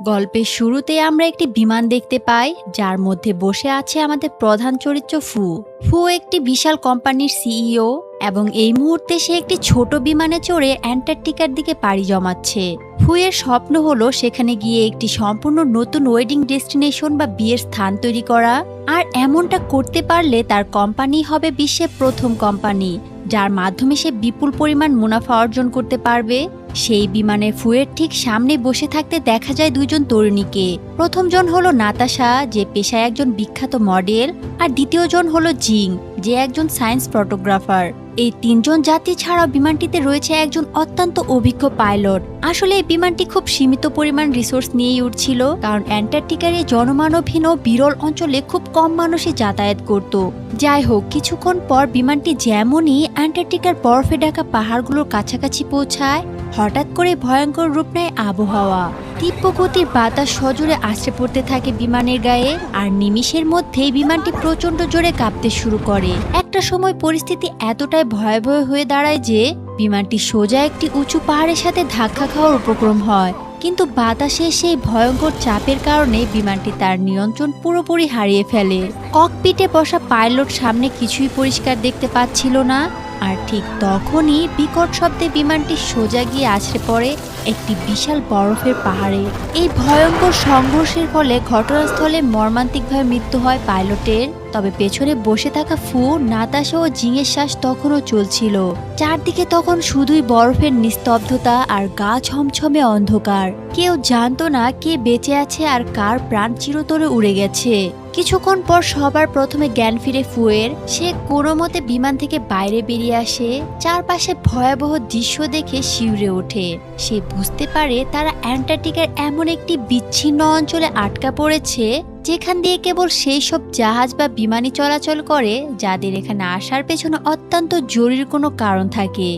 গল্পের শুরুতে আমরা একটি বিমান দেখতে পাই যার মধ্যে বসে আছে আমাদের প্রধান চরিত্র ফু। ফু একটি বিশাল কোম্পানির সিইও এবং এই মুহূর্তে সে একটি ছোট বিমানে চড়ে অ্যান্টার্কটিকার দিকে পাড়ি জমাচ্ছে। ফুয়ের স্বপ্ন হলো সেখানে গিয়ে একটি সম্পূর্ণ নতুন ওয়েডিং ডেস্টিনেশন বা বিয়ের স্থান তৈরি করা, আর এমনটা করতে পারলে তার কোম্পানি হবে বিশ্বের প্রথম কোম্পানি যার মাধ্যমে সে বিপুল পরিমাণ মুনাফা অর্জন করতে পারবে। সেই বিমানে ফুয়ের ঠিক সামনে বসে থাকতে দেখা যায় দুইজন তরুণীকে। প্রথমজন হলো নাতাশা, যে পেশায় একজন বিখ্যাত মডেল, আর দ্বিতীয়জন হলো জিং, যে একজন সায়েন্স ফটোগ্রাফার। এই তিনজন যাত্রী ছাড়াও বিমানটিতে রয়েছে একজন অত্যন্ত অভিজ্ঞ পাইলট। আসলে এই বিমানটি খুব সীমিত পরিমাণ রিসোর্স নিয়েই উঠছিল, কারণ অ্যান্টার্কটিকার এই জনমানবহীন ও বিরল অঞ্চলে খুব কম মানুষই যাতায়াত করত। যাই হোক, কিছুক্ষণ পর বিমানটি যেমনই অ্যান্টার্কটিকার বরফে ঢাকা পাহাড়গুলোর কাছাকাছি পৌঁছায়, হঠাৎ করে ভয়ঙ্কর রূপ নেয় আবহাওয়া। তীব্র গতির বাতাস সজোরে আছড়ে পড়তে থাকে বিমানের গায়ে, আর নিমিষের মধ্যেই বিমানটি প্রচন্ড জোরে কাঁপতে শুরু করে। একটা সময় পরিস্থিতি এতটাই ভয়াবহ হয়ে দাঁড়ায় যে বিমানটি সোজা একটি উঁচু পাহাড়ের সাথে ধাক্কা খাওয়ার উপক্রম হয়। কিন্তু বাতাসে সেই ভয়ঙ্কর চাপের কারণে বিমানটি তার নিয়ন্ত্রণ পুরোপুরি হারিয়ে ফেলে। ককপিটে বসা পাইলট সামনে কিছুই পরিষ্কার দেখতে পাচ্ছিল না, আর ঠিক তখনই বিকট শব্দে বিমানটি সোজা গিয়ে আছড়ে পড়ে একটি বিশাল বরফের পাহাড়ে। এই ভয়ঙ্কর সংঘর্ষের ফলে ঘটনাস্থলে মর্মান্তিকভাবে মৃত্যু হয় পাইলটের। তবে পেছনে বসে থাকা ফু, নাতাশা ও জিংয়ের শ্বাস তখনও চলছিল। চারদিকে তখন শুধুই বরফের নিস্তব্ধতা আর গা ছমছমে অন্ধকার। কেউ জানতো না কে বেঁচে আছে আর কার প্রাণ চিরতরে উড়ে গেছে। কিছুক্ষণ পর সবার প্রথমে জ্ঞান ফিরে ফুয়ের। সে কোনো মতে বিমান থেকে বাইরে বেরিয়ে আসে। চারপাশে ভয়াবহ দৃশ্য দেখে শিউরে ওঠে। সে বুঝতে পারে তারা অ্যান্টার্কটিকার এমন একটি বিচ্ছিন্ন অঞ্চলে আটকা পড়েছে যেখান দিয়ে কেবল সেই সব জাহাজ বা বিমানই চলাচল করে যাদের এখানে আসার পেছনে অত্যন্ত জরুরি কোনো কারণ থাকে।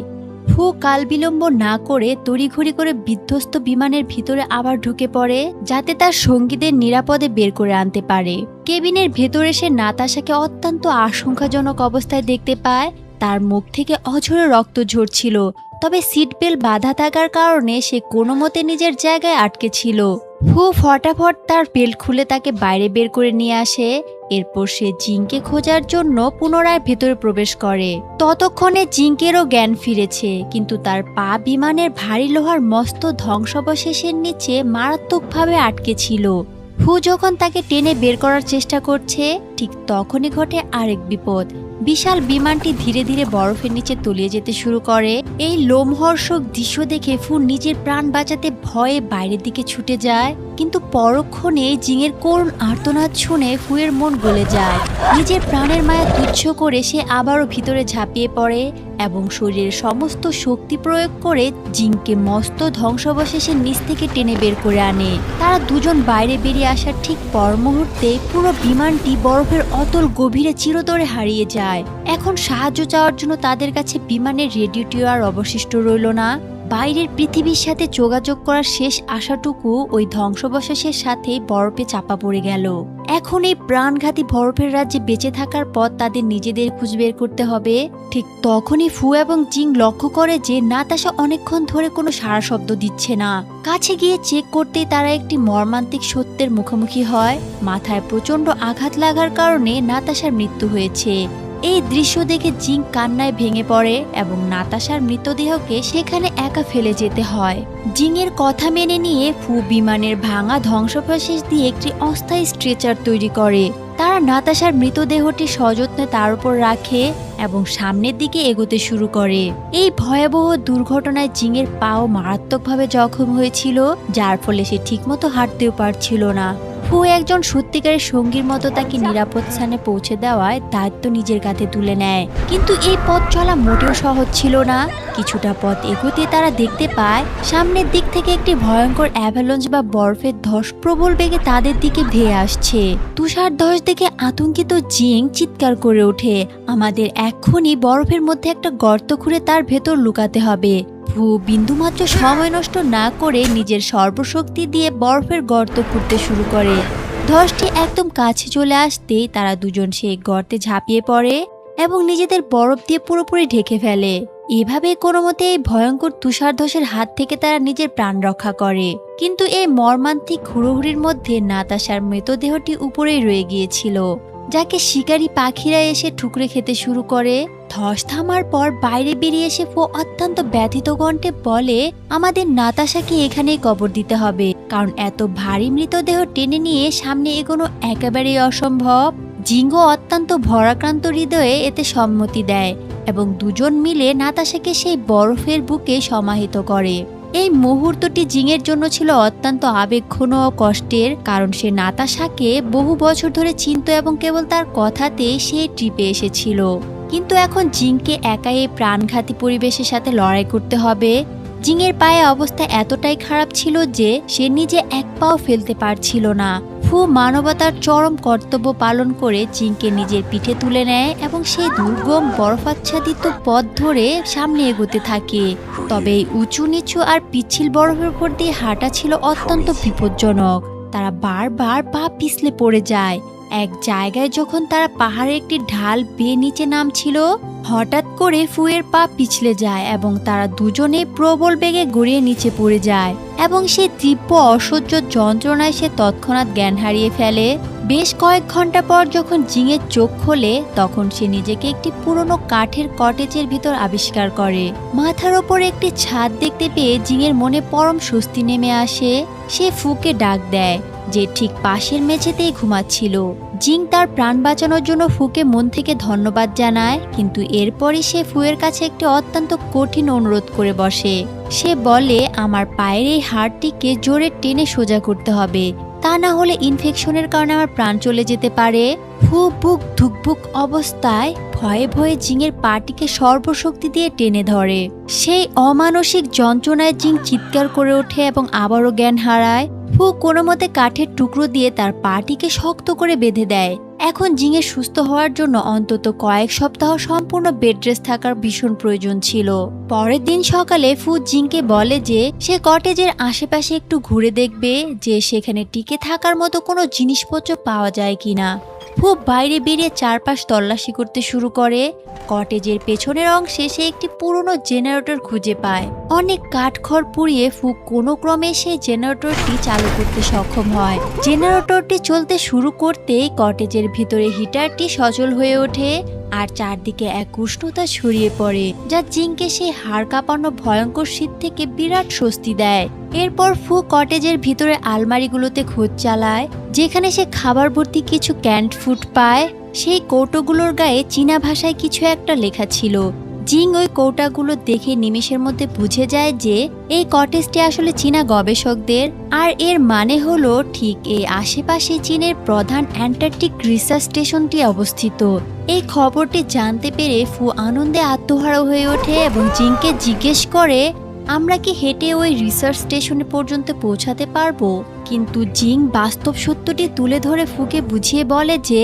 ফু কাল বিলম্ব না করে তড়িঘড়ি করে বিধ্বস্ত বিমানের ভিতরে আবার ঢুকে পড়ে, যাতে তার সঙ্গীদের নিরাপদে বের করে আনতে পারে। কেবিনের ভেতরে সে নাতাশাকে অত্যন্ত আশঙ্কাজনক অবস্থায় দেখতে পায়। তার মুখ থেকে অঝরে রক্ত ঝরছিল, তবে সিট বেল্ট বাঁধা থাকার কারণে সে কোনো মতে নিজের জায়গায় আটকে ছিল। ফু ফটাফট তার বেল্ট খুলে তাকে বাইরে বের করে নিয়ে আসে। এরপর সে জিংকে খোঁজার জন্য পুনরায় ভেতরে প্রবেশ করে। ততক্ষণে জিংকেরও জ্ঞান ফিরেছে, কিন্তু তার পা বিমানের ভারী লোহার মস্ত ধ্বংসাবশেষের নিচে মারাত্মকভাবে আটকে ছিল। ফু যখন তাকে টেনে বের করার চেষ্টা করছে, ঠিক তখনই ঘটে আরেক বিপদ। বিশাল বিমানটি ধীরে ধীরে বরফের নিচে তলিয়ে যেতে শুরু করে। এই লোমহর্ষক দৃশ্য দেখে ফু নিজের প্রাণ বাঁচাতে ভয়ে বাইরের দিকে ছুটে যায়, কিন্তু পরক্ষণে জিংয়ের করুণ আর্তনাদ শুনে ফুয়ের মন গলে যায়। নিজের প্রাণের মায়া তুচ্ছ করে সে আবারও ভিতরে ঝাঁপিয়ে পড়ে এবং শরীরের সমস্ত শক্তি প্রয়োগ করে জিংকে মস্ত ধ্বংসাবশেষের নিচ থেকে টেনে বের করে আনে। তারা দুজন বাইরে বেরিয়ে আসার ঠিক পর মুহূর্তে পুরো বিমানটি বরফের অতল গভীরে চিরতরে হারিয়ে যায়। এখন সাহায্য চাওয়ার জন্য তাদের কাছে বিমানের রেডিওটিও আর অবশিষ্ট রইল না। বাইরের পৃথিবীর সাথে যোগাযোগ করার শেষ আশাটুকু ওই ধ্বংসাবশেষের সাথে বরফে চাপা পড়ে গেল। এখন এই প্রাণঘাতী বরফের রাজ্যে বেঁচে থাকার পথ তাদের নিজেদের খুঁজ বের করতে হবে। ঠিক তখনই ফু এবং জিং লক্ষ্য করে যে নাতাশা অনেকক্ষণ ধরে কোনো সাড়া শব্দ দিচ্ছে না। কাছে গিয়ে চেক করতেই তারা একটি মর্মান্তিক সত্যের মুখোমুখি হয়। মাথায় প্রচন্ড আঘাত লাগার কারণে নাতাশার মৃত্যু হয়েছে। এই দৃশ্য দেখে জিং কান্নায় ভেঙে পড়ে এবং নাতাশার মৃতদেহকে সেখানে একা ফেলে যেতে হয়। জিংয়ের কথা মেনে নিয়ে ফু বিমানের ভাঙা ধ্বংসাবশেষ দিয়ে একটি অস্থায়ী স্ট্রেচার তৈরি করে। তারা নাতাশার মৃতদেহটি সযত্নে তার উপর রাখে এবং সামনের দিকে এগোতে শুরু করে। এই ভয়াবহ দুর্ঘটনায় জিংয়ের পাও মারাত্মকভাবে জখম হয়েছিল, যার ফলে সে ঠিকমতো হাঁটতেও পারছিল না। ফু একজন সত্যিকারের সঙ্গীর মতো তাকে নিরাপদ স্থানে পৌঁছে দেওয়ায় দায়িত্ব নিজের কাঁধে তুলে নেয়। কিন্তু এই পথ চলা মোটেও সহজ ছিল না। কিছুটা পথ এগোতে তারা দেখতে পায় সামনের দিক থেকে একটি ভয়ঙ্কর অ্যাভালাঞ্চ বা বরফের ধস প্রবল বেগে তাদের দিকে ধেয়ে আসছে। তুষার ধস দেখে আতঙ্কিত জিং চিৎকার করে ওঠে, আমাদের এক্ষুনি বরফের মধ্যে একটা গর্ত খুঁড়ে তার ভেতর লুকাতে হবে। ফু বিন্দুমাত্র সময় নষ্ট না করে নিজের সর্বশক্তি দিয়ে বরফের গর্ত খুঁড়তে শুরু করে। ধসটি একদম কাছে চলে আসতেই তারা দুজন সেই গর্তে ঝাঁপিয়ে পড়ে এবং নিজেদের বরফ দিয়ে পুরোপুরি ঢেকে ফেলে। এভাবে কোনো মতে এই ভয়ঙ্কর তুষারধসের হাত থেকে তারা নিজের প্রাণ রক্ষা করে। কিন্তু এই মর্মান্তিক হুড়োহুড়ির মধ্যে নাতাশার মৃতদেহটি উপরেই রয়ে গিয়েছিল, যাকে শিকারী পাখিরা এসে ঠুকরে খেতে শুরু করে। ধস থামার পর বাইরে বেরিয়ে এসে ফো অত্যন্ত ব্যথিত কণ্ঠে বলে, আমাদের নাতাশাকে এখানেই কবর দিতে হবে, কারণ এত ভারী মৃতদেহ টেনে নিয়ে সামনে এগোনো একেবারেই অসম্ভব। জিঙ্গো অত্যন্ত ভরাক্রান্ত হৃদয়ে এতে সম্মতি দেয় এবং দুজন মিলে নাতাশাকে সেই বরফের বুকে সমাহিত করে। এই মুহূর্তটি জিংয়ের জন্য ছিল অত্যন্ত আবেগঘন ও কষ্টের, কারণ সে নাতাশাকে বহু বছর ধরে চিনত এবং কেবল তার কথাতে সে ট্রিপে এসেছিল। কিন্তু এখন জিংকে একাই এই প্রাণঘাতী পরিবেশের সাথে লড়াই করতে হবে। জিংয়ের পায়ে অবস্থা এতটাই খারাপ ছিল যে সে নিজে এক পাও ফেলতে পারছিল না। ফু মানবতার চরম কর্তব্য পালন করে জিংকে নিজের পিঠে তুলে নেয় এবং সেই দুর্গম বরফাচ্ছাদিত পথ ধরে সামনে এগোতে থাকে। তবে এই উঁচু নিচু আর পিচ্ছিল বরফের উপর দিয়ে হাঁটা ছিল অত্যন্ত বিপজ্জনক। তারা বারবার পা পিছলে পড়ে যায়। এক জায়গায় যখন তারা পাহাড়ের একটি ঢাল বেয়ে নিচে নামছিল, হঠাৎ করে ফুয়ের পা পিছলে যায় এবং তারা দুজনে প্রবল বেগে গড়িয়ে নিচে পড়ে যায় এবং সেই তীব্র অসহ্য যন্ত্রণায় সে তৎক্ষণাৎ জ্ঞান হারিয়ে ফেলে। বেশ কয়েক ঘন্টা পর যখন জিংয়ের চোখ খোলে, তখন সে নিজেকে একটি পুরনো কাঠের কটেজের ভিতর আবিষ্কার করে। মাথার ওপরে একটি ছাদ দেখতে পেয়ে জিংয়ের মনে পরম স্বস্তি নেমে আসে। সে ফুকে ডাক দেয়, যে ঠিক পাশের মেঝেতেই ঘুমাচ্ছিল। জিং তার প্রাণ বাঁচানোর জন্য ফুকে মন থেকে ধন্যবাদ জানায়, কিন্তু এরপরই সে ফুয়ের কাছে একটি অত্যন্ত কঠিন অনুরোধ করে বসে। সে বলে, আমার পায়ের এই হাড়টিকে জোরে টেনে সোজা করতে হবে, তা না হলে ইনফেকশনের কারণে আমার প্রাণ চলে যেতে পারে। ফু বুক ধুকভুক অবস্থায় ভয়ে ভয়ে জিংয়ের পাটিকে সর্বশক্তি দিয়ে টেনে ধরে। সেই অমানসিক যন্ত্রণায় জিং চিৎকার করে ওঠে এবং আবারও জ্ঞান হারায়। ফু কোনো মতে কাঠের টুকরো দিয়ে তার পাটিকে শক্ত করে বেঁধে দেয়। এখন জিংয়ের সুস্থ হওয়ার জন্য অন্তত কয়েক সপ্তাহ সম্পূর্ণ বেড রেস্ট থাকার ভীষণ প্রয়োজন ছিল। পরের দিন সকালে ফু জিংকে বলে যে সে কটেজের আশেপাশে একটু ঘুরে দেখবে যে সেখানে টিকে থাকার মতো কোনো জিনিসপত্র পাওয়া যায় কিনা। ফু বাইরে বেরিয়ে চারপাশ তল্লাশি করতে শুরু করে। কটেজের পেছনের অংশে সে একটি পুরনো জেনারেটর খুঁজে পায়। অনেক কাঠখড় পুড়িয়ে ফু কোনো ক্রমে সেই জেনারেটরটি চালু করতে সক্ষম হয়। জেনারেটরটি চলতে শুরু করতেই কটেজের ভিতরে হিটারটি সচল হয়ে ওঠে আর চারদিকে এক উষ্ণতা ছড়িয়ে পড়ে, যা জিংকে সেই হাড় কাঁপানো ভয়ঙ্কর শীত থেকে বিরাট স্বস্তি দেয়। এরপর ফু কটেজের ভিতরে আলমারিগুলোতে খোঁজ চালায়, যেখানে সে খাবার ভর্তি কিছু ক্যান্ড ফুড পায়। সেই কৌটোগুলোর গায়ে চীনা ভাষায় কিছু একটা লেখা ছিল। জিং ওই কৌটাগুলো দেখে নিমেষের মধ্যে বুঝে যায় যে এই কটেজটি আসলে চীনা গবেষকদের, আর এর মানে হলো ঠিক এই আশেপাশে চীনের প্রধান অ্যান্টার্কটিক রিসার্চ স্টেশনটি অবস্থিত। এই খবরটি জানতে পেরে ফু আনন্দে আত্মহারা হয়ে ওঠে এবং জিংকে জিজ্ঞেস করে, আমরা কি হেঁটে ওই রিসার্চ স্টেশনে পর্যন্ত পৌঁছাতে পারবো? কিন্তু জিং বাস্তব সত্যটি তুলে ধরে ফুকে বুঝিয়ে বলে যে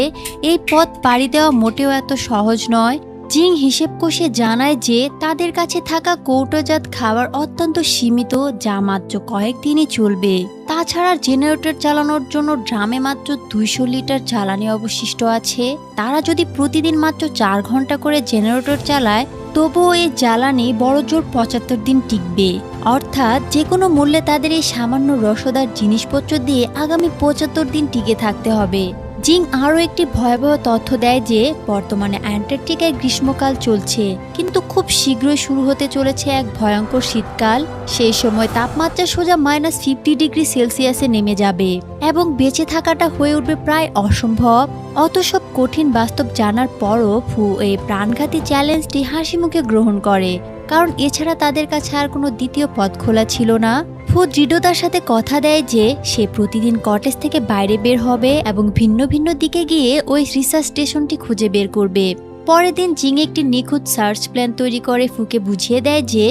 এই পথ পাড়ি দেওয়া মোটেও এত সহজ নয়। জিং হিসেব কষে জানায় যে তাদের কাছে থাকা কৌটোজাত খাবার অত্যন্ত সীমিত, যা মাত্র কয়েকদিনই চলবে। তাছাড়া জেনারেটর চালানোর জন্য ড্রামে মাত্র 200 লিটার জ্বালানি অবশিষ্ট আছে। তারা যদি প্রতিদিন মাত্র 4 ঘন্টা করে জেনারেটর চালায়, তবুও এই জ্বালানি বড়জোর 75 দিন টিকবে। অর্থাৎ যে কোনো মূল্যে তাদের এই সামান্য রসদার জিনিসপত্র দিয়ে আগামী 75 দিন টিকে থাকতে হবে। জিং আরও একটি ভয়াবহ তথ্য দেয় যে বর্তমানে অ্যান্টার্কটিকায় গ্রীষ্মকাল চলছে, কিন্তু খুব শীঘ্রই শুরু হতে চলেছে এক ভয়ঙ্কর শীতকাল। সেই সময় তাপমাত্রা সোজা -50 ডিগ্রি সেলসিয়াসে নেমে যাবে এবং বেঁচে থাকাটা হয়ে উঠবে প্রায় অসম্ভব। অত সব কঠিন বাস্তব জানার পরও ফু এই প্রাণঘাতী চ্যালেঞ্জটি হাসি মুখে গ্রহণ করে, কারণ এছাড়া তাদের কাছে আর কোনো দ্বিতীয় পথ খোলা ছিল না। ফু দৃঢ়তার সাথে কথা দেয় যে সে প্রতিদিন কটেজ থেকে বাইরে বের হবে এবং ভিন্ন ভিন্ন দিকে গিয়ে ওই রিসার্চ স্টেশনটি খুঁজে বের করবে। পরের দিন জিং একটি নিখুঁত সার্চ প্ল্যান তৈরি করে ফুকে বুঝিয়ে দেয় যে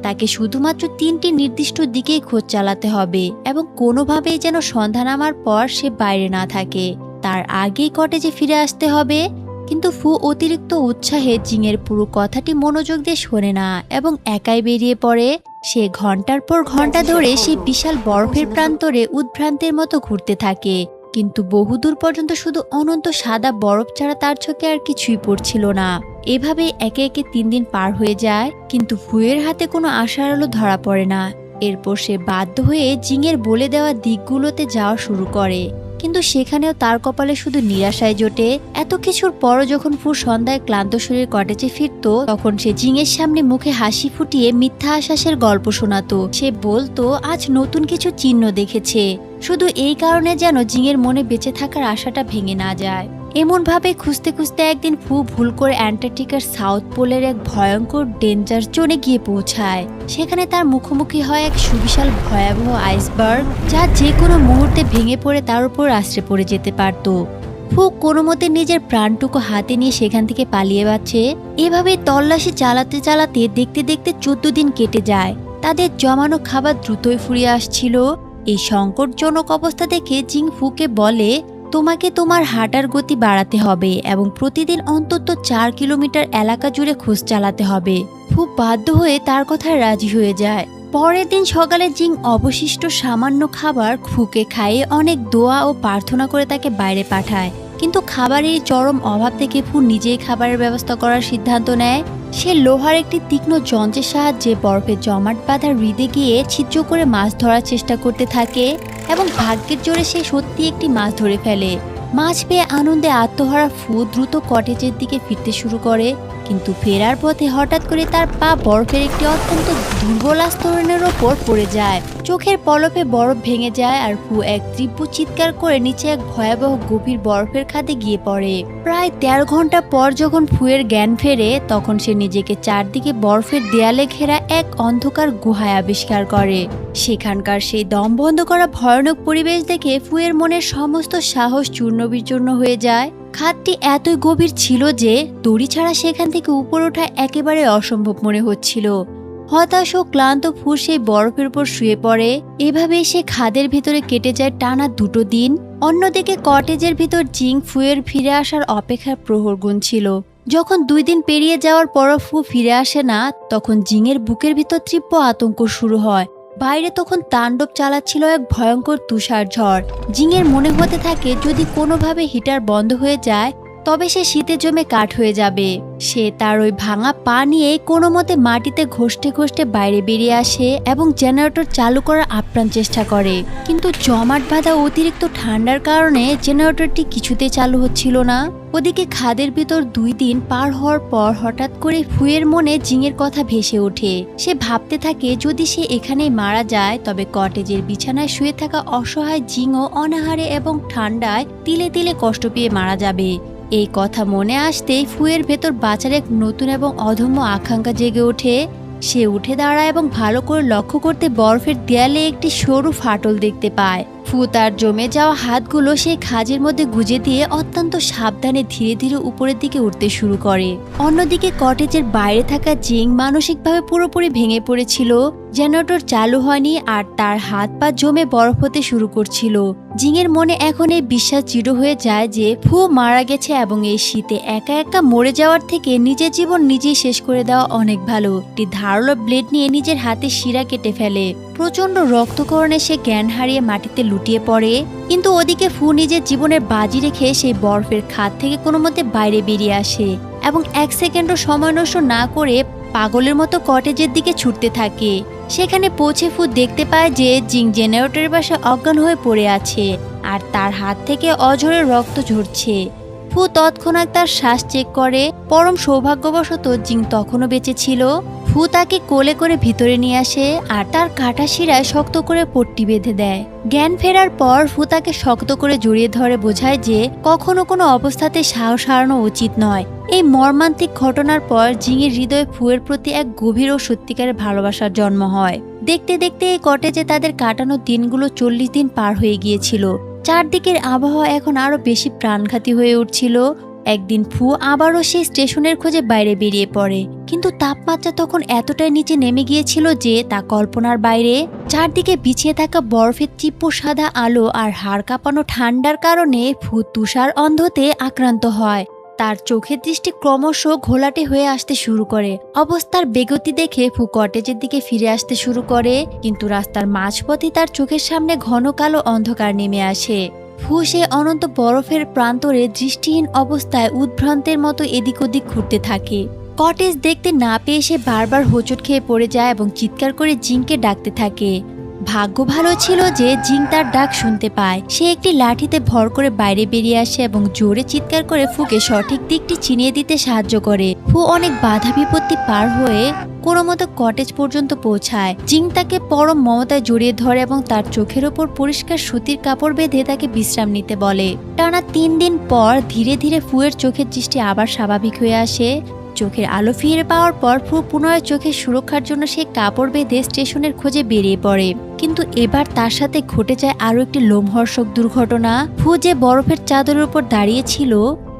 তাকে শুধুমাত্র 3টি নির্দিষ্ট দিকেই খোঁজ চালাতে হবে এবং কোনোভাবেই যেন সন্ধ্যা নামার পর সে বাইরে না থাকে। তার আগেই কটেজে ফিরে আসতে হবে। কিন্তু ফু অতিরিক্ত উৎসাহে জিংয়ের পুরো কথাটি মনোযোগ দিয়ে শোনে না এবং একাই বেরিয়ে পড়ে। সে ঘন্টার পর ঘন্টা ধরে সেই বিশাল বরফের প্রান্তরে উদ্ভ্রান্তের মতো ঘুরতে থাকে। কিন্তু বহুদূর পর্যন্ত শুধু অনন্ত সাদা বরফ ছাড়া তার চোখে আর কিছুই পড়ছিল না। এভাবে একে একে 3 দিন পার হয়ে যায়, কিন্তু ফুয়ের হাতে কোনো আশার আলো ধরা পড়ে না। এরপর সে বাধ্য হয়ে জিংয়ের বলে দেওয়া দিকগুলোতে যাওয়া শুরু করে, কিন্তু সেখানেও তার কপালে শুধু নিরাশায় জোটে। এত কিছুর পরও যখন ফু সন্ধ্যায় ক্লান্ত শরীর কটেজে ফিরত, তখন সে জিংয়ের সামনে মুখে হাসি ফুটিয়ে মিথ্যা আশ্বাসের গল্প শোনাতো। সে বলতো আজ নতুন কিছু চিহ্ন দেখেছে, শুধু এই কারণে যেন জিংয়ের মনে বেঁচে থাকার আশাটা ভেঙে না যায়। এমন ভাবে খুঁজতে খুঁজতে একদিন ফু ভুল করে অ্যান্টার্কটিকার সাউথ পোলের এক ভয়ঙ্কর ডেঞ্জার জোনে গিয়ে পৌঁছায়। সেখানে তার মুখোমুখি হয় এক সুবিশাল ভয়াবহ আইসবার্গ, যা যে কোনো মুহূর্তে ভেঙে পড়ে তার উপর আশ্রে পড়ে যেতে পারত। ফু কোনো মতে নিজের প্রাণটুকু হাতে নিয়ে সেখান থেকে পালিয়ে বাঁচে। এভাবে তল্লাশি চালাতে চালাতে দেখতে দেখতে 14 দিন কেটে যায়। তাদের জমানো খাবার দ্রুতই ফুরিয়ে আসছিল। এই সংকটজনক অবস্থা দেখে জিং ফুকে বলে, তোমাকে তোমার হাঁটার গতি বাড়াতে হবে এবং প্রতিদিন অন্তত 4 কিলোমিটার এলাকা জুড়ে খোঁজ চালাতে হবে। ফু বাধ্য হয়ে তার কথায় রাজি হয়ে যায়। পরের দিন সকালে জিং অবশিষ্ট সামান্য খাবার ফুকে খাইয়ে অনেক দোয়া ও প্রার্থনা করে তাকে বাইরে পাঠায়। কিন্তু খাবারের চরম অভাব থেকে ফু নিজেই খাবারের ব্যবস্থা করার সিদ্ধান্ত নেয়। সে লোহার একটি তীক্ষ্ণ যন্ত্রের সাহায্যে বরফে জমাট বাঁধা হ্রদে গিয়ে ছিদ্র করে মাছ ধরার চেষ্টা করতে থাকে এবং ভাগ্যের জোরে সে সত্যি একটি মাছ ধরে ফেলে। মাছ পেয়ে আনন্দে আত্মহারা ফু দ্রুত কটেজের দিকে ফিরতে শুরু করে, কিন্তু ফেরার পথে হঠাৎ করে তার পা বরফের একটি অত্যন্ত দুর্বল আস্তরণের ওপর পড়ে যায়। চোখের পলকে বরফ ভেঙে যায় আর ফু এক তীব্র চিৎকার করে নিচে এক ভয়াবহ গভীর বরফের খাদে গিয়ে পড়ে। প্রায় 13 ঘন্টা পর যখন ফুয়ের জ্ঞান ফেরে, তখন সে নিজেকে চারদিকে বরফের দেয়ালে ঘেরা এক অন্ধকার গুহায় আবিষ্কার করে। সেখানকার সেই দম বন্ধ করা ভয়ানক পরিবেশ দেখে ফুয়ের মনের সমস্ত সাহস চূর্ণবিচূর্ণ হয়ে যায়। খাদটি এতই গভীর ছিল যে দড়ি ছাড়া সেখান থেকে উপর ওঠা একেবারে অসম্ভব মনে হচ্ছিল। হতাশ ও ক্লান্ত ফু সেই বরফের উপর শুয়ে পড়ে। এভাবে সে খাদের ভিতরে কেটে যায় টানা 2 দিন। অন্যদিকে কটেজের ভিতর জিং ফুয়ের ফিরে আসার অপেক্ষার প্রহর গুনছিল। যখন 2 দিন পেরিয়ে যাওয়ার পরও ফু ফিরে আসে না, তখন জিংয়ের বুকের ভিতর তীব্র আতঙ্ক শুরু হয়। বাইরে তখন তাণ্ডব চালাচ্ছিল এক ভয়ঙ্কর তুষার ঝড়। জিংয়ের মনে হতে থাকে যদি কোনোভাবে হিটার বন্ধ হয়ে যায় তবে সে শীতে জমে কাঠ হয়ে যাবে। সে তার ওই ভাঙা পা নিয়ে কোনো মতে মাটিতে ঘষতে ঘষতে বাইরে বেরিয়ে আসে এবং জেনারেটর চালু করার আপ্রাণ চেষ্টা করে, কিন্তু জমাট বাঁধা অতিরিক্ত ঠান্ডার কারণে জেনারেটরটি কিছুতেই চালু হচ্ছিল না। ওদিকে খাদের ভিতর 2 দিন পার হওয়ার পর হঠাৎ করে ফুয়ের মনে জিংয়ের কথা ভেসে ওঠে। সে ভাবতে থাকে যদি সে এখানেই মারা যায় তবে কটেজের বিছানায় শুয়ে থাকা অসহায় জিংও অনাহারে এবং ঠান্ডায় তিলে তিলে কষ্ট পেয়ে মারা যাবে। এই কথা মনে আসতেই ফুয়ের ভেতর বাঁচার এক নতুন এবং অদম্য আকাঙ্ক্ষা জেগে ওঠে। সে উঠে দাঁড়ায় এবং ভালো করে লক্ষ্য করতে বরফের দেয়ালে একটি সরু ফাটল দেখতে পায়। ফু তার জমে যাওয়া হাতগুলো সেই খাঁজের মধ্যে গুজে দিয়ে অত্যন্ত সাবধানে ধীরে ধীরে উপরের দিকে উঠতে শুরু করে। অন্যদিকে কটেজের বাইরে থাকা জিং মানসিকভাবে পুরোপুরি ভেঙে পড়েছিল। জেনারেটর চালু হয়নি আর তার হাত পা জমে বরফ হতে শুরু করছিল। জিংয়ের মনে এখন এই বিশ্বাস দৃঢ় হয়ে যায় যে ফু মারা গেছে এবং এই শীতে একা একা মরে যাওয়ার থেকে নিজের জীবন নিজেই শেষ করে দেওয়া অনেক ভালো। একটি ধারালো ব্লেড নিয়ে নিজের হাতে শিরা কেটে ফেলে। প্রচন্ড রক্তক্ষরণে সে জ্ঞান হারিয়ে মাটিতে লুটিয়ে পড়ে। কিন্তু ওদিকে ফু নিজের জীবনের বাজি রেখে সেই বরফের খাদ থেকে কোনো মতে বাইরে বেরিয়ে আসে এবং 1 সেকেন্ডও সময় নষ্ট না করে পাগলের মতো কটেজের দিকে ছুটতে থাকে। সেখানে পৌঁছে ফু দেখতে পায় যে জিং জেনারেটরের পাশে অজ্ঞান হয়ে পড়ে আছে আর তার হাত থেকে অঝরে রক্ত ঝরছে। ফু তৎক্ষণাৎ তার শ্বাস চেক করে। পরম সৌভাগ্যবশত জিং তখনও বেঁচে ছিল। ফু তাকে কোলে করে ভিতরে নিয়ে আসে আর তার কাটা শিরায় শক্ত করে পট্টি বেঁধে দেয়। জ্ঞান ফেরার পর ফু তাকে শক্ত করে জড়িয়ে ধরে বোঝায় যে কখনো কোনো অবস্থাতে সাহস হারানো উচিত নয়। এই মর্মান্তিক ঘটনার পর জিংয়ের হৃদয়ে ফুয়ের প্রতি এক গভীর ও সত্যিকারের ভালোবাসার জন্ম হয়। দেখতে দেখতে এই কটেজে তাদের কাটানো দিনগুলো 40 দিন পার হয়ে গিয়েছিল। চারদিকের আবহাওয়া এখন আরো বেশি প্রাণঘাতী হয়ে উঠছিল। একদিন ফু আবারও সেই স্টেশনের খোঁজে বাইরে বেরিয়ে পড়ে, কিন্তু তাপমাত্রা তখন এতটাই নিচে নেমে গিয়েছিল যে তা কল্পনার বাইরে। চারদিকে বিছিয়ে থাকা বরফের তীব্র সাদা আলো আর হাড় কাঁপানো ঠান্ডার কারণে ফু তুষার অন্ধতে আক্রান্ত হয়। তার চোখের দৃষ্টি ক্রমশ ঘোলাটে হয়ে আসতে শুরু করে। অবস্থার বেগতি দেখে ফু কটেজের দিকে ফিরে আসতে শুরু করে, কিন্তু রাস্তার মাঝপথে তার চোখের সামনে ঘন কালো অন্ধকার নেমে আসে। ফু সে অনন্ত বরফের প্রান্তরে দৃষ্টিহীন অবস্থায় উদ্ভ্রান্তের মতো এদিক ওদিক ঘুরতে থাকে। কটেজ দেখতে না পেয়ে সে বারবার হোঁচট খেয়ে পড়ে যায় এবং চিৎকার করে জিংকে ডাকতে থাকে। ভাগ্য ভালো ছিল যে জিং তার ডাক শুনতে পায়। সে একটি লাঠিতে ভর করে বাইরে বেরিয়ে আসে এবং জোরে চিৎকার করে ফুকে সঠিক দিকটি চিনিয়ে দিতে সাহায্য করে। ফু অনেক বাধা বিপত্তি পার হয়ে কোনো মতো কটেজ পর্যন্ত পৌঁছায়। জিং তাকে পরম মমতায় জড়িয়ে ধরে এবং তার চোখের ওপর পরিষ্কার সুতির কাপড় বেঁধে তাকে বিশ্রাম নিতে বলে। টানা 3 দিন পর ধীরে ধীরে ফুয়ের চোখের দৃষ্টি আবার স্বাভাবিক হয়ে আসে। চোখের আলো ফিরে পাওয়ার পর ফু পুনরায় চোখের সুরক্ষার জন্য সে কাপড় বেঁধে স্টেশনের খোঁজে বেরিয়ে পড়ে। কিন্তু এবার তার সাথে ঘটে যায় আরো একটি লোমহর্ষক দুর্ঘটনা। ফু যে বরফের চাদরের উপর দাঁড়িয়ে ছিল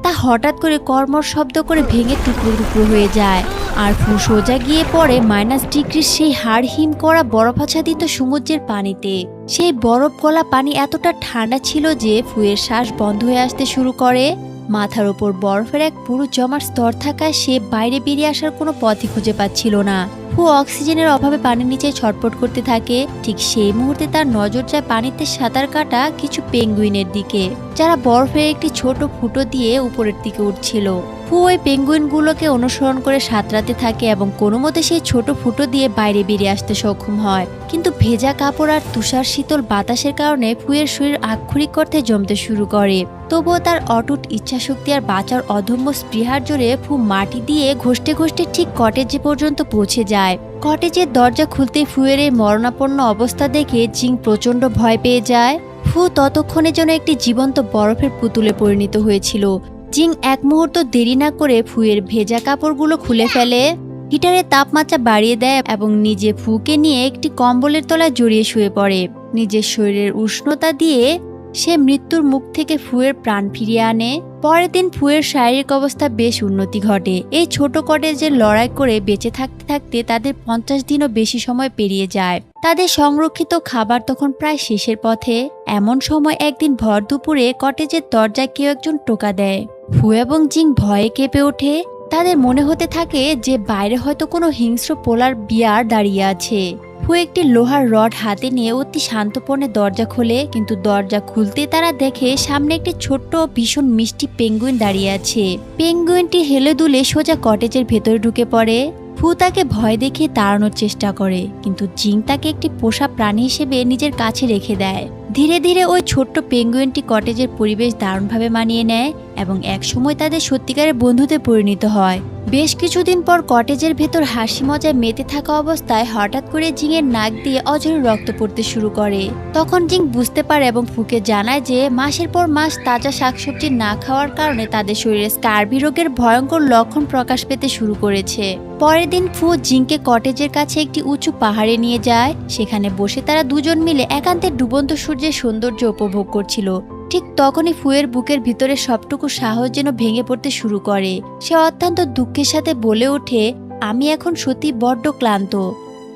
তা হঠাৎ করে কর্মর শব্দ করে ভেঙে টুকরো টুকরো হয়ে যায়। আর ফু সোজা গিয়ে পড়ে -ডিগ্রির সেই হাড় হিম করা বরফাচ্ছাদিত সমুদ্রের পানিতে। সেই বরফ গলা পানি এতটা ঠান্ডা ছিল যে ফুয়ের শ্বাস বন্ধ হয়ে আসতে শুরু করে। মাথার ওপর বরফের এক পুরো জমার স্তর থাকায় সে বাইরে বেরিয়ে আসার কোনো পথই খুঁজে পাচ্ছিল না। ফু অক্সিজেনের অভাবে পানির নিচে ছটফট করতে থাকে। ঠিক সেই মুহূর্তে তার নজর যায় পানিতে সাঁতার কাটা কিছু পেঙ্গুইনের দিকে, যারা বরফের একটি ছোট ফুটো দিয়ে উপরের দিকে উঠছিল। ফু ওই পেঙ্গুইনগুলোকে অনুসরণ করে সাঁতরাতে থাকে এবং কোনো মতে সেই ছোট ফুটো দিয়ে বাইরে বেরিয়ে আসতে সক্ষম হয়। কিন্তু ভেজা কাপড় আর তুষার শীতল বাতাসের কারণে ফুয়ের শরীর আক্ষরিক অর্থে জমতে শুরু করে। তবুও তার অটুট ইচ্ছাশক্তি আর বাঁচার অদম্য স্পৃহার জোরে ফু মাটি দিয়ে ঘষতে ঘষতে ঠিক কটেজে পর্যন্ত পৌঁছে যায়। কটেজের দরজা খুলতেই ফুয়ের এই মরণাপন্ন অবস্থা দেখে জিং প্রচন্ড ভয় পেয়ে যায়। ফু ততক্ষণে যেন একটি জীবন্ত বরফের পুতুলে পরিণত হয়েছিল। জিং এক মুহূর্ত দেরি না করে ফুয়ের ভেজা কাপড়গুলো খুলে ফেলে, হিটারের তাপমাত্রা বাড়িয়ে দেয় এবং নিজে ফুকে নিয়ে একটি কম্বলের তলায় জড়িয়ে শুয়ে পড়ে। নিজের শরীরের উষ্ণতা দিয়ে সে মৃত্যুর মুখ থেকে ফুয়ের প্রাণ ফিরিয়ে আনে। পরের দিন ফুয়ের শারীরিক অবস্থা বেশ উন্নতি ঘটে। এই ছোট কটেজে লড়াই করে বেঁচে থাকতে থাকতে তাদের 50 দিনও বেশি সময় পেরিয়ে যায়। তাদের সংরক্ষিত খাবার তখন প্রায় শেষের পথে। এমন সময় একদিন ভর দুপুরে কটেজের দরজায় কেউ একজন টোকা দেয়। ফু এবং জিং ভয়ে কেঁপে ওঠে। তাদের মনে হতে থাকে যে বাইরে হয়তো কোনো হিংস্র পোলার বিয়ার দাঁড়িয়ে আছে। ফু একটি লোহার রড হাতে নিয়ে অতি শান্তপণে দরজা খোলে, কিন্তু দরজা খুলতে তারা দেখে সামনে একটি ছোট্ট ভীষণ মিষ্টি পেঙ্গুইন দাঁড়িয়ে আছে। পেঙ্গুইনটি হেলে দুলে সোজা কটেজের ভেতরে ঢুকে পড়ে। ফু তাকে ভয় দেখিয়ে তাড়ানোর চেষ্টা করে, কিন্তু জিং তাকে একটি পোষা প্রাণী হিসেবে নিজের কাছে রেখে দেয়। ধীরে ধীরে ওই ছোট্ট পেঙ্গুইনটি কটেজের পরিবেশ দারুণভাবে মানিয়ে নেয় এবং একসময় তাদের সত্যিকারের বন্ধুতে পরিণত হয়। বেশ কিছুদিন পর কটেজের ভেতর হাসি মজায় মেতে থাকা অবস্থায় হঠাৎ করে জিংয়ের নাক দিয়ে অঝরে রক্ত পড়তে শুরু করে। তখন জিং বুঝতে পারে এবং ফুকে জানায় যে মাসের পর মাস তাজা শাকসবজি না খাওয়ার কারণে তাদের শরীরে স্কার্বি রোগের ভয়ঙ্কর লক্ষণ প্রকাশ পেতে শুরু করেছে। পরের দিন ফু জিংকে কটেজের কাছে একটি উঁচু পাহাড়ে নিয়ে যায়। সেখানে বসে তারা দুজন মিলে একান্তে ডুবন্ত সূর্যের সৌন্দর্য উপভোগ করছিল। ঠিক তখনই ফুয়ের বুকের ভিতরে সবটুকু সাহস যেন ভেঙে পড়তে শুরু করে। সে অত্যন্ত দুঃখের সাথে বলে ওঠে, আমি এখন সত্যি বড্ড ক্লান্ত।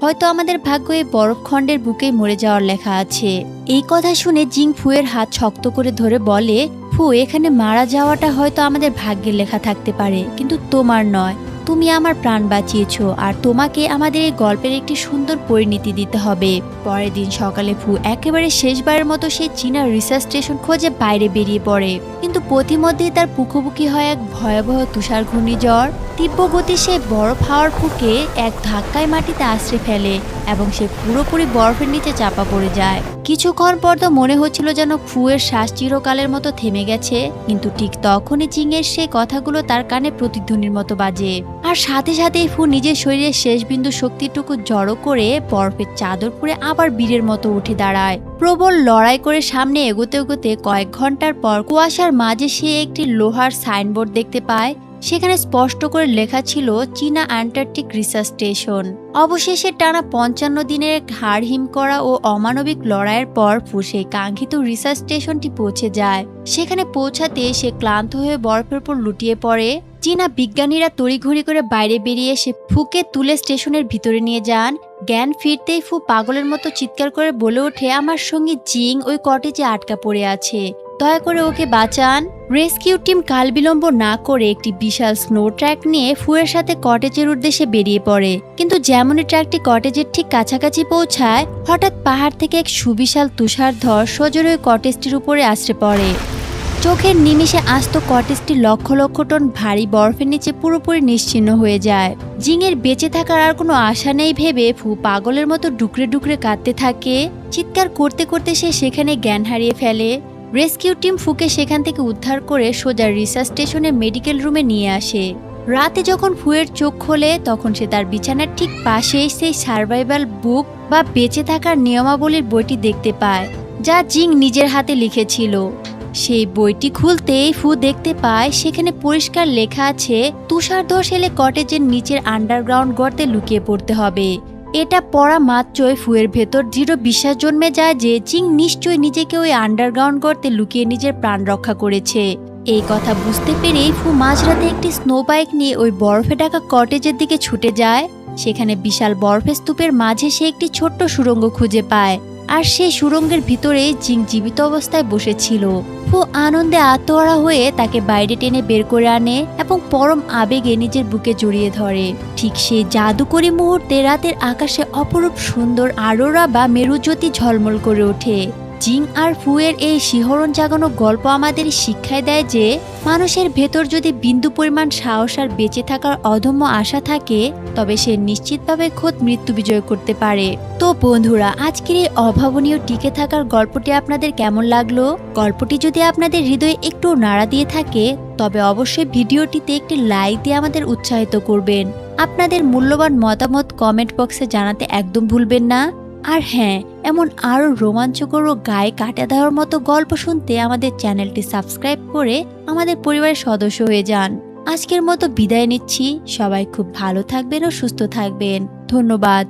হয়তো আমাদের ভাগ্য এই বরফখণ্ডের বুকেই মরে যাওয়ার লেখা আছে। এই কথা শুনে জিং ফুয়ের হাত শক্ত করে ধরে বলে, ফু, এখানে মারা যাওয়াটা হয়তো আমাদের ভাগ্যের লেখা থাকতে পারে, কিন্তু তোমার নয়। তুমি আমার প্রাণ বাঁচিয়েছো আর তোমাকে আমাদের এই গল্পের একটি সুন্দর পরিণতি দিতে হবে। পরের দিন সকালে ফু একেবারে শেষবারের মতো সেই চীনা রিসার্চ স্টেশন খোঁজে বাইরে বেরিয়ে পড়ে, কিন্তু পথিমধ্যেই তার মুখোমুখি হয় এক ভয়াবহ তুষার ঘূর্ণিঝড়। তীব্র গতি সে বরফ হাওয়ার ফুকে এক ধাক্কায় মাটিতে আশ্রে ফেলে এবং সে পুরোপুরি বরফের নিচে চাপা পড়ে যায়। কিছুক্ষণ পর তো মনে হচ্ছিল যেন ফুয়ের শ্বাস চিরকালের মতো থেমে গেছে, কিন্তু ঠিক তখনই জিংয়ের সেই কথাগুলো তার কানে প্রতিধ্বনির মতো বাজে। আর সাথে সাথেই ফু নিজের শরীরের শেষ বিন্দু শক্তিটুকু জড়ো করে বরফের চাদর পুরে আবার বীরের মতো উঠে দাঁড়ায়। প্রবল লড়াই করে সামনে এগোতে এগোতে কয়েক ঘন্টার পর কুয়াশার মাঝে সে একটি লোহার সাইনবোর্ড দেখতে পায়। সেখানে স্পষ্ট করে লেখা ছিল চীনা অ্যান্টার্কটিক রিসার্চ স্টেশন। অবশেষে টানা 55 দিনের হাড় হিম করা ও অমানবিক লড়াইয়ের পর ফু সেই কাঙ্ক্ষিত রিসার্চ স্টেশনটি পৌঁছে যায়। সেখানে পৌঁছাতে সে ক্লান্ত হয়ে বরফের উপর লুটিয়ে পড়ে। চীনা বিজ্ঞানীরা তড়িঘড়ি করে বাইরে বেরিয়ে এসে ফুকে তুলে স্টেশনের ভিতরে নিয়ে যান। জ্ঞান ফিরতেই ফু পাগলের মতো চিৎকার করে বলে ওঠে, আমার সঙ্গী জিং ওই কটেজে আটকা পড়ে আছে। দয়া করে ওকে বাঁচান। রেস্কিউ টিম কাল বিলম্ব না করে একটি বিশাল স্নো ট্র্যাক নিয়ে ফুয়ের সাথে কটেজের উদ্দেশ্যে বেরিয়ে পড়ে। কিন্তু যেমনই ট্র্যাকটি কটেজের ঠিক কাছাকাছি পৌঁছায়, হঠাৎ পাহাড় থেকে এক সুবিশাল তুষারধর সজোরে ওই কটেজটির উপরে আছড়ে পড়ে। চোখের নিমিষে আস্ত কটেজটি লক্ষ লক্ষ টন ভারী বরফের নিচে পুরোপুরি নিশ্চিহ্ন হয়ে যায়। জিংয়ের বেঁচে থাকার আর কোনো আশা নেই ভেবে ফু পাগলের মতো ডুকরে ডুকরে কাঁদতে থাকে। চিৎকার করতে করতে সে সেখানে জ্ঞান হারিয়ে ফেলে। রেস্কিউ টিম ফুকে সেখান থেকে উদ্ধার করে সোজা রিসার্চ স্টেশনের মেডিকেল রুমে নিয়ে আসে। রাতে যখন ফুয়ের চোখ খোলে তখন সে তার বিছানার ঠিক পাশেই সেই সার্ভাইভাল বুক বা বেঁচে থাকার নিয়মাবলীর বইটি দেখতে পায়, যা জিং নিজের হাতে লিখেছিল। সেই বইটি খুলতেই ফু দেখতে পায় সেখানে পরিষ্কার লেখা আছে তুষারধস এলে কটেজের নিচের আন্ডারগ্রাউন্ড গর্তে লুকিয়ে পড়তে হবে। এটা পড়া মাত্রই ফুয়ের ভেতর দৃঢ় বিশ্বাস জন্মে যায় যে জিং নিশ্চয়ই নিজেকে ওই আন্ডারগ্রাউন্ড গর্তে লুকিয়ে নিজের প্রাণ রক্ষা করেছে। এই কথা বুঝতে পেরেই ফু মাঝরাতে একটি স্নো বাইক নিয়ে ওই বরফে ঢাকা কটেজের দিকে ছুটে যায়। সেখানে বিশাল বরফের স্তূপের মাঝে সে একটি ছোট্ট সুড়ঙ্গ খুঁজে পায়, আর সেই সুড়ঙ্গের ভিতরে জিং জীবিত অবস্থায় বসেছিল। ফু আনন্দে আত্মহারা হয়ে তাকে বাইরে টেনে বের করে আনে এবং পরম আবেগে নিজের বুকে জড়িয়ে ধরে। ঠিক সেই জাদুকরী মুহূর্তে রাতের আকাশে অপরূপ সুন্দর আরোরা বা মেরুজ্যোতি ঝলমল করে ওঠে। জিং আর ফুয়ের এই শিহরণ জাগানো গল্প আমাদের শিক্ষায় দেয় যে মানুষের ভেতর যদি বিন্দু পরিমাণ সাহস আর বেঁচে থাকার অদম্য আশা থাকে, তবে সে নিশ্চিতভাবে খোদ মৃত্যু বিজয় করতে পারে। তো বন্ধুরা, আজকের এই অভাবনীয় টিকে থাকার গল্পটি আপনাদের কেমন লাগলো? গল্পটি যদি আপনাদের হৃদয়ে একটু নাড়া দিয়ে থাকে, তবে অবশ্যই ভিডিওটিতে একটি লাইক দিয়ে আমাদের উৎসাহিত করবেন। আপনাদের মূল্যবান মতামত কমেন্ট বক্সে জানাতে একদম ভুলবেন না। আর হ্যাঁ, এমন আরো রোমাঞ্চকর ও গায়ে কাটা দেওয়ার মতো গল্প শুনতে আমাদের চ্যানেলটি সাবস্ক্রাইব করে আমাদের পরিবারের সদস্য হয়ে যান। আজকের মতো বিদায় নিচ্ছি। সবাই খুব ভালো থাকবেন ও সুস্থ থাকবেন। ধন্যবাদ।